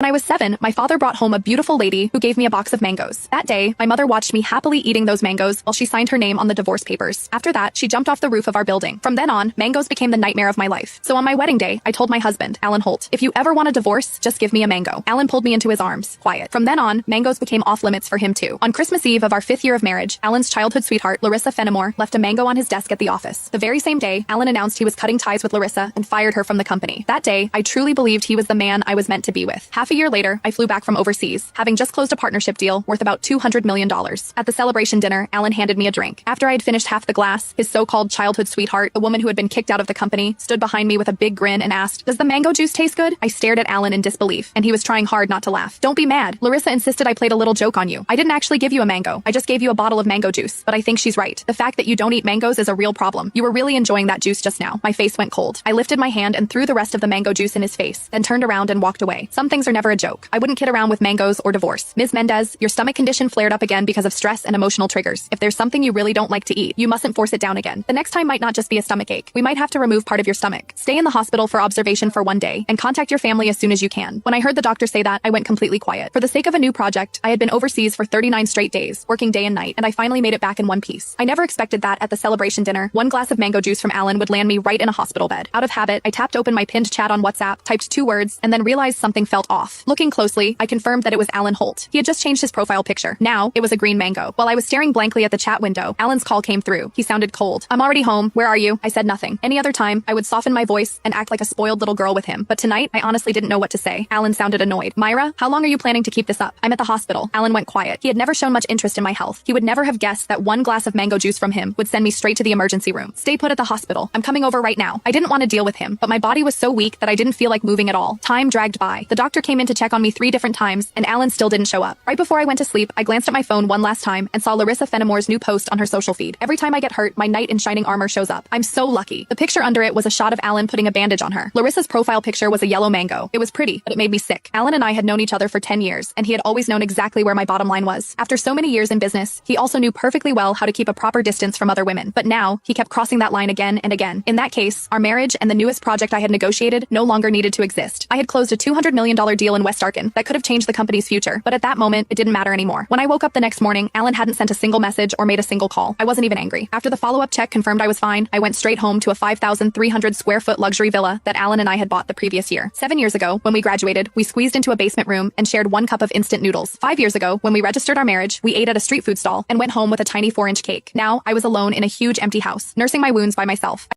When I was 7, my father brought home a beautiful lady who gave me a box of mangoes. That day, my mother watched me happily eating those mangoes while she signed her name on the divorce papers. After that, she jumped off the roof of our building. From then on, mangoes became the nightmare of my life. So on my wedding day, I told my husband, Alan Holt, if you ever want a divorce, just give me a mango. Alan pulled me into his arms, quiet. From then on, mangoes became off limits for him too. On Christmas Eve of our 5th year of marriage, Alan's childhood sweetheart, Larissa Fenimore, left a mango on his desk at the office. The very same day, Alan announced he was cutting ties with Larissa and fired her from the company. That day, I truly believed he was the man I was meant to be with. Half a year later, I flew back from overseas, having just closed a partnership deal worth about $200 million. At the celebration dinner, Alan handed me a drink. After I had finished half the glass, his so-called childhood sweetheart, the woman who had been kicked out of the company, stood behind me with a big grin and asked, "Does the mango juice taste good?" I stared at Alan in disbelief, and he was trying hard not to laugh. "Don't be mad. Larissa insisted I played a little joke on you. I didn't actually give you a mango. I just gave you a bottle of mango juice. But I think she's right. The fact that you don't eat mangoes is a real problem. You were really enjoying that juice just now." My face went cold. I lifted my hand and threw the rest of the mango juice in his face, then turned around and walked away. Some things are never a joke. I wouldn't kid around with mangoes or divorce. Ms. Mendez, your stomach condition flared up again because of stress and emotional triggers. If there's something you really don't like to eat, you mustn't force it down again. The next time might not just be a stomach ache. We might have to remove part of your stomach. Stay in the hospital for observation for 1 day, and contact your family as soon as you can. When I heard the doctor say that, I went completely quiet. For the sake of a new project, I had been overseas for 39 straight days, working day and night, and I finally made it back in one piece. I never expected that at the celebration dinner, 1 glass of mango juice from Alan would land me right in a hospital bed. Out of habit, I tapped open my pinned chat on WhatsApp, typed 2 words, and then realized something felt off. Looking closely, I confirmed that it was Alan Holt. He had just changed his profile picture. Now, it was a green mango. While I was staring blankly at the chat window, Alan's call came through. He sounded cold. "I'm already home. Where are you?" I said nothing. Any other time, I would soften my voice and act like a spoiled little girl with him. But tonight, I honestly didn't know what to say. Alan sounded annoyed. "Myra, how long are you planning to keep this up?" "I'm at the hospital." Alan went quiet. He had never shown much interest in my health. He would never have guessed that 1 glass of mango juice from him would send me straight to the emergency room. "Stay put at the hospital. I'm coming over right now." I didn't want to deal with him, but my body was so weak that I didn't feel like moving at all. Time dragged by. The doctor came in to check on me 3 different times, and Alan still didn't show up. Right before I went to sleep, I glanced at my phone one last time and saw Larissa Fenimore's new post on her social feed. Every time I get hurt, my knight in shining armor shows up. I'm so lucky. The picture under it was a shot of Alan putting a bandage on her. Larissa's profile picture was a yellow mango. It was pretty, but it made me sick. Alan and I had known each other for 10 years, and he had always known exactly where my bottom line was. After so many years in business, he also knew perfectly well how to keep a proper distance from other women. But now, he kept crossing that line again and again. In that case, our marriage and the newest project I had negotiated no longer needed to exist. I had closed a $200 million deal in West Arkin that could have changed the company's future, but at that moment, it didn't matter anymore. When I woke up the next morning, Alan hadn't sent a single message or made a single call. I wasn't even angry. After the follow-up check confirmed I was fine, I went straight home to a 5,300 square foot luxury villa that Alan and I had bought the previous year. 7 years ago, when we graduated, we squeezed into a basement room and shared 1 cup of instant noodles. 5 years ago, when we registered our marriage, we ate at a street food stall and went home with a tiny 4-inch cake. Now, I was alone in a huge empty house, nursing my wounds by myself.